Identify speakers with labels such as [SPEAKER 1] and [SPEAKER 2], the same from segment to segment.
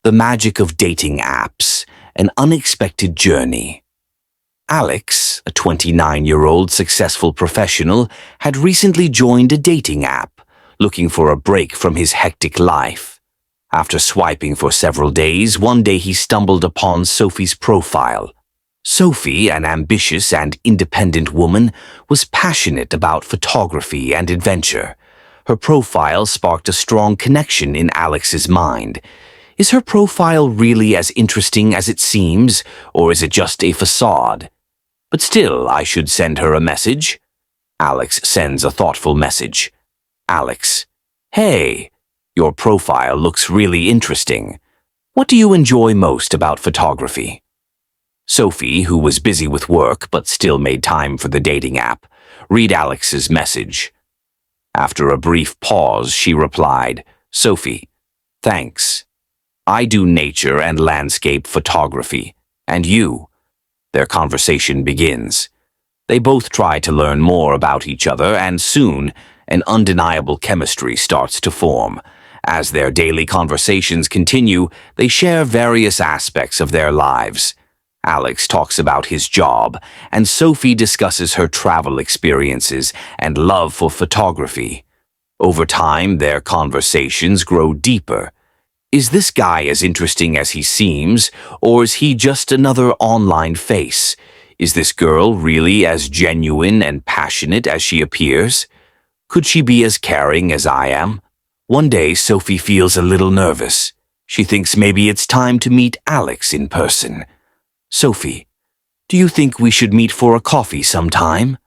[SPEAKER 1] The magic of dating apps, an unexpected journey. Alex, a 29-year-old successful professional, had recently joined a dating app, looking for a break from his hectic life. After swiping for several days, one day he stumbled upon Sophie's profile. Sophie, an ambitious and independent woman, was passionate about photography and adventure. Her profile sparked a strong connection in Alex's mind. Is her profile really as interesting as it seems, or is it just a facade? But still, I should send her a message. Alex sends a thoughtful message. Alex: Hey, your profile looks really interesting. What do you enjoy most about photography? Sophie, who was busy with work but still made time for the dating app, read Alex's message. After a brief pause, she replied, Sophie, thanks. I do nature and landscape photography. And you? Their conversation begins. They both try to learn more about each other, and soon, an undeniable chemistry starts to form. As their daily conversations continue, they share various aspects of their lives. Alex talks about his job, and Sophie discusses her travel experiences and love for photography. Over time, their conversations grow deeper. Is this guy as interesting as he seems, or is he just another online face? Is this girl really as genuine and passionate as she appears? Could she be as caring as I am? One day, Sophie feels a little nervous. She thinks maybe it's time to meet Alex in person. Sophie, do you think we should meet for a coffee sometime?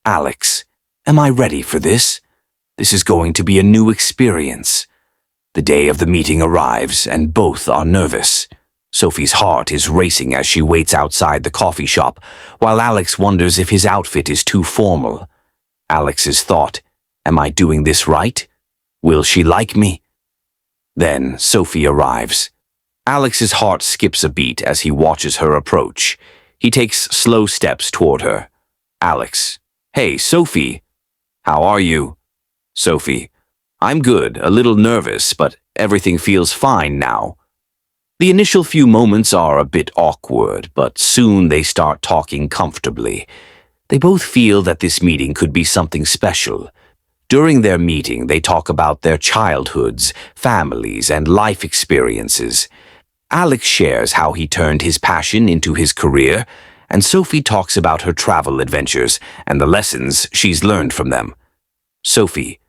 [SPEAKER 1] Alex, am I ready for this? This is going to be a new experience. The day of the meeting arrives, and both are nervous. Sophie's heart is racing as she waits outside the coffee shop, while Alex wonders if his outfit is too formal. Alex's thought, am I doing this right? Will she like me? Then Sophie arrives. Alex's heart skips a beat as he watches her approach. He takes slow steps toward her. Alex, hey, Sophie. How are you? Sophie, I'm good, a little nervous, but everything feels fine now. The initial few moments are a bit awkward, but soon they start talking comfortably. They both feel that this meeting could be something special. During their meeting, they talk about their childhoods, families, and life experiences. Alex shares how he turned his passion into his career, and Sophie talks about her travel adventures and the lessons she's learned from them. Sophie,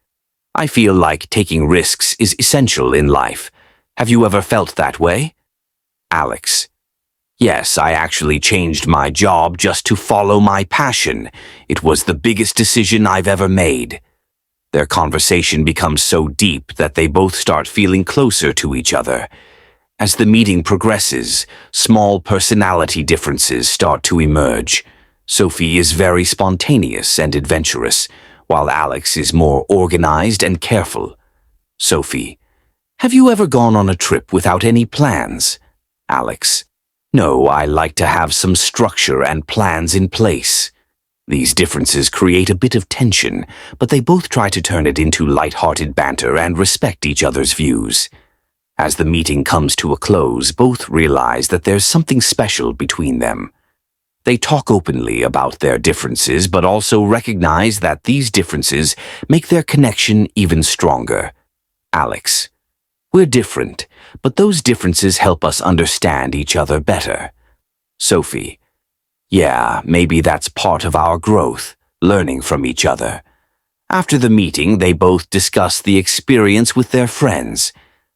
[SPEAKER 1] I feel like taking risks is essential in life. Have you ever felt that way? Alex, yes, I actually changed my job just to follow my passion. It was the biggest decision I've ever made. Their conversation becomes so deep that they both start feeling closer to each other. As the meeting progresses, small personality differences start to emerge. Sophie is very spontaneous and adventurous, while Alex is more organized and careful. Sophie, have you ever gone on a trip without any plans? Alex, no, I like to have some structure and plans in place. These differences create a bit of tension, but they both try to turn it into light-hearted banter and respect each other's views. As the meeting comes to a close, both realize that there's something special between them. They talk openly about their differences, but also recognize that these differences make their connection even stronger. Alex, we're different, but those differences help us understand each other better. Sophie, yeah, maybe that's part of our growth, learning from each other. After the meeting, they both discuss the experience with their friends.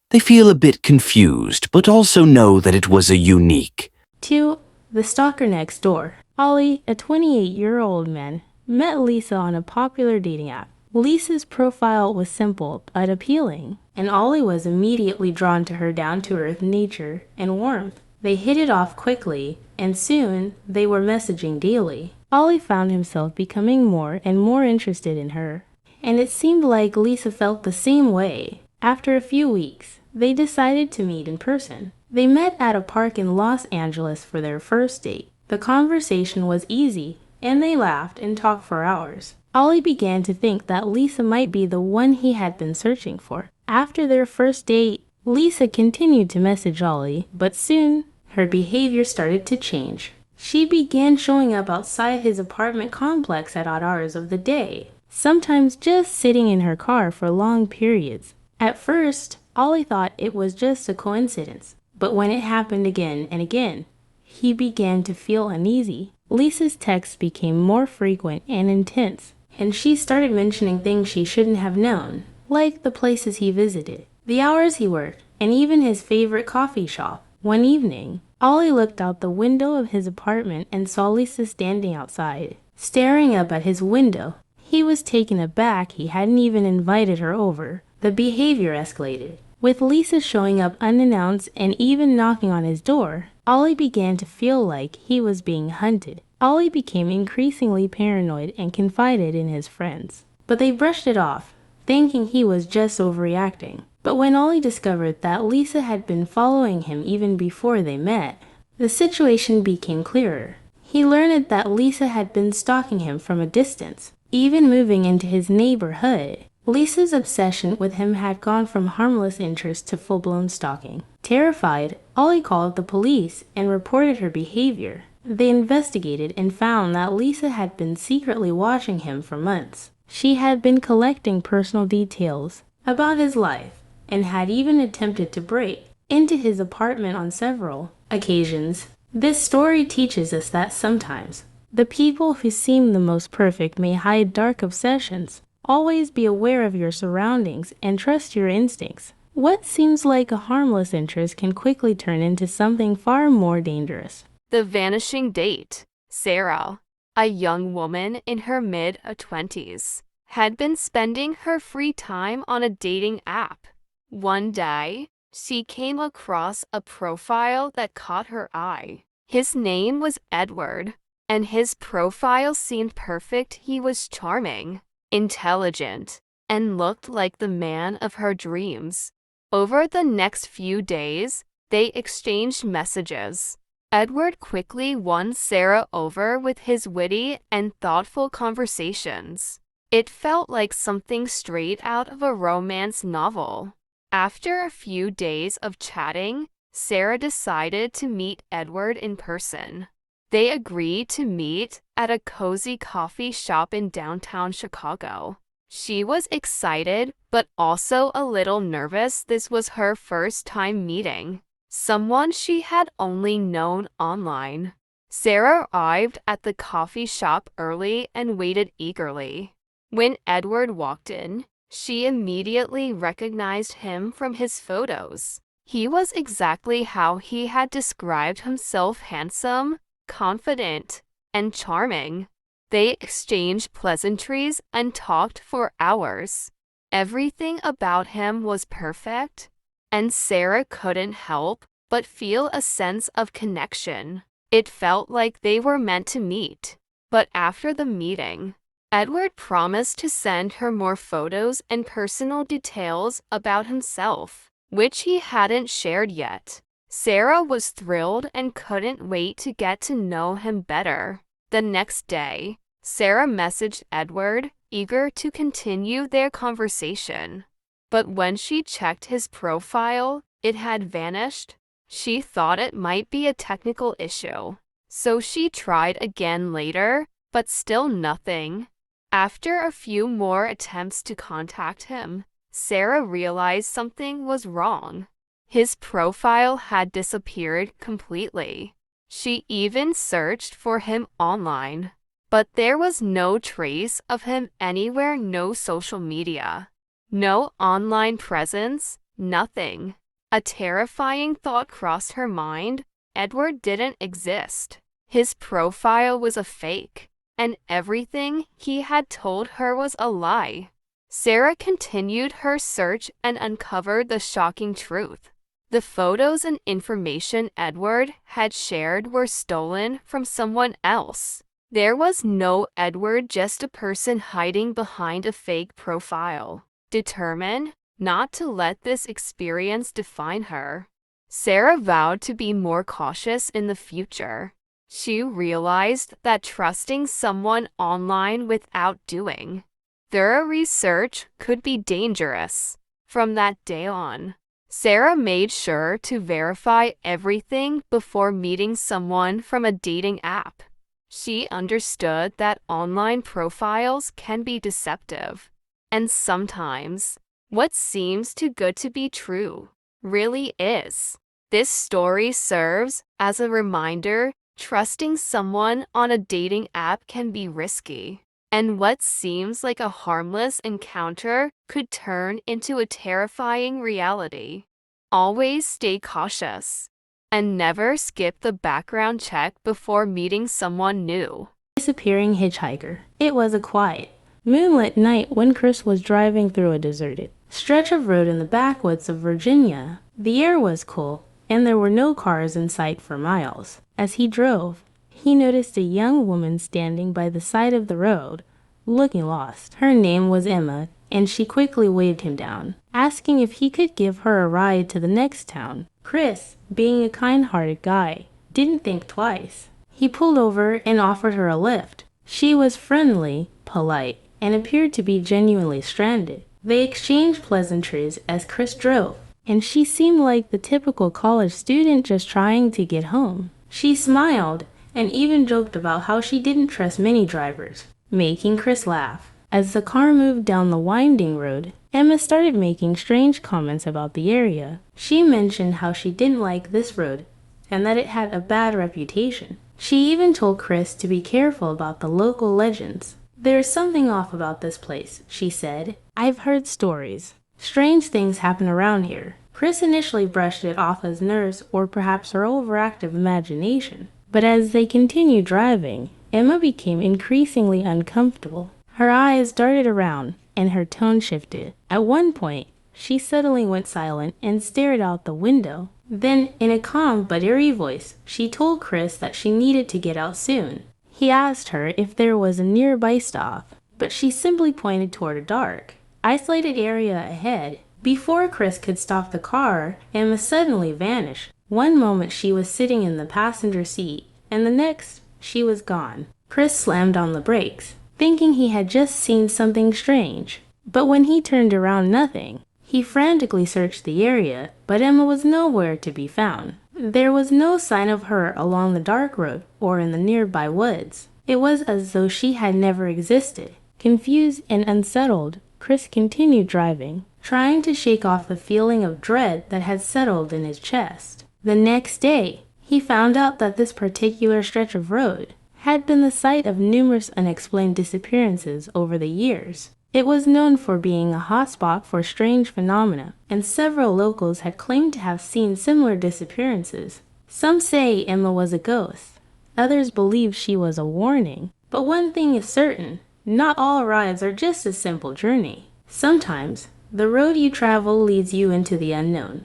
[SPEAKER 1] They feel a bit confused, but also know that it was a unique.
[SPEAKER 2] 2. The Stalker Next Door. Ollie, a 28-year-old man, met Lisa on a popular dating app. Lisa's profile was simple but appealing, and Ollie was immediately drawn to her down-to-earth nature and warmth. They hit it off quickly, and soon they were messaging daily. Ollie found himself becoming more and more interested in her, and it seemed like Lisa felt the same way. After a few weeks, they decided to meet in person. They met at a park in Los Angeles for their first date. The conversation was easy, and they laughed and talked for hours. Ollie began to think that Lisa might be the one he had been searching for. After their first date, Lisa continued to message Ollie, but soon her behavior started to change. She began showing up outside his apartment complex at odd hours of the day, sometimes just sitting in her car for long periods. At first, Ollie thought it was just a coincidence, but when it happened again and again, he began to feel uneasy. Lisa's texts became more frequent and intense, and she started mentioning things she shouldn't have known, like the places he visited, the hours he worked, and even his favorite coffee shop. One evening, Ollie looked out the window of his apartment and saw Lisa standing outside, staring up at his window. He was taken aback he hadn't even invited her over. The behavior escalated, with Lisa showing up unannounced and even knocking on his door. Ollie began to feel like he was being hunted. Ollie became increasingly paranoid and confided in his friends, but they brushed it off, thinking he was just overreacting. But when Ollie discovered that Lisa had been following him even before they met, the situation became clearer. He learned that Lisa had been stalking him from a distance, even moving into his neighborhood. Lisa's obsession with him had gone from harmless interest to full-blown stalking. Terrified, Ollie called the police and reported her behavior. They investigated and found that Lisa had been secretly watching him for months. She had been collecting personal details about his life and had even attempted to break into his apartment on several occasions. This story teaches us that sometimes the people who seem the most perfect may hide dark obsessions. Always be aware of your surroundings and trust your instincts. What seems like a harmless interest can quickly turn into something far more dangerous.
[SPEAKER 3] The vanishing date. Sarah, a young woman in her mid-20s, had been spending her free time on a dating app. One day, she came across a profile that caught her eye. His name was Edward, and his profile seemed perfect. He was charming, intelligent, and looked like the man of her dreams. Over the next few days, they exchanged messages. Edward quickly won Sarah over with his witty and thoughtful conversations. It felt like something straight out of a romance novel. After a few days of chatting, Sarah decided to meet Edward in person. They agreed to meet at a cozy coffee shop in downtown Chicago. She was excited, but also a little nervous. This was her first time meeting someone she had only known online. Sarah arrived at the coffee shop early and waited eagerly. When Edward walked in, she immediately recognized him from his photos. He was exactly how he had described himself: handsome, confident, and charming. They exchanged pleasantries and talked for hours. Everything about him was perfect, and Sarah couldn't help but feel a sense of connection. It felt like they were meant to meet. But after the meeting, Edward promised to send her more photos and personal details about himself, which he hadn't shared yet. Sarah was thrilled and couldn't wait to get to know him better. The next day, Sarah messaged Edward, eager to continue their conversation. But when she checked his profile, it had vanished. She thought it might be a technical issue, so she tried again later, but still nothing. After a few more attempts to contact him, Sarah realized something was wrong. His profile had disappeared completely. She even searched for him online, but there was no trace of him anywhere. No social media, no online presence, nothing. A terrifying thought crossed her mind. Edward didn't exist. His profile was a fake, and everything he had told her was a lie. Sarah continued her search and uncovered the shocking truth. The photos and information Edward had shared were stolen from someone else. There was no Edward, just a person hiding behind a fake profile, determined not to let this experience define her. Sarah vowed to be more cautious in the future. She realized that trusting someone online without doing thorough research could be dangerous. From that day on, Sarah made sure to verify everything before meeting someone from a dating app. She understood that online profiles can be deceptive, and sometimes what seems too good to be true really is. This story serves as a reminder trusting someone on a dating app can be risky, and what seems like a harmless encounter could turn into a terrifying reality. Always stay cautious and never skip the background check before meeting someone new.
[SPEAKER 2] Disappearing hitchhiker. It was a quiet, moonlit night when Chris was driving through a deserted stretch of road in the backwoods of Virginia. The air was cool, and there were no cars in sight for miles. As he drove, he noticed a young woman standing by the side of the road, looking lost. Her name was Emma, and she quickly waved him down, asking if he could give her a ride to the next town. Chris, being a kind-hearted guy, didn't think twice. He pulled over and offered her a lift. She was friendly, polite, and appeared to be genuinely stranded. They exchanged pleasantries as Chris drove, and she seemed like the typical college student just trying to get home. She smiled and even joked about how she didn't trust many drivers, making Chris laugh. As the car moved down the winding road, Emma started making strange comments about the area. She mentioned how she didn't like this road and that it had a bad reputation. She even told Chris to be careful about the local legends. "There's something off about this place," she said. "I've heard stories. Strange things happen around here." Chris initially brushed it off as nerves or perhaps her overactive imagination. But as they continued driving, Emma became increasingly uncomfortable. Her eyes darted around, and her tone shifted. At one point, she suddenly went silent and stared out the window. Then, in a calm but eerie voice, she told Chris that she needed to get out soon. He asked her if there was a nearby stop, but she simply pointed toward a dark, isolated area ahead. Before Chris could stop the car, Emma suddenly vanished. One moment she was sitting in the passenger seat, and the next, she was gone. Chris slammed on the brakes, thinking he had just seen something strange. But when he turned around, nothing. He frantically searched the area, but Emma was nowhere to be found. There was no sign of her along the dark road or in the nearby woods. It was as though she had never existed. Confused and unsettled, Chris continued driving, trying to shake off the feeling of dread that had settled in his chest. The next day, he found out that this particular stretch of road had been the site of numerous unexplained disappearances over the years. It was known for being a hotspot for strange phenomena, and several locals had claimed to have seen similar disappearances. Some say Emma was a ghost. Others believe she was a warning. But one thing is certain, not all rides are just a simple journey. Sometimes, the road you travel leads you into the unknown.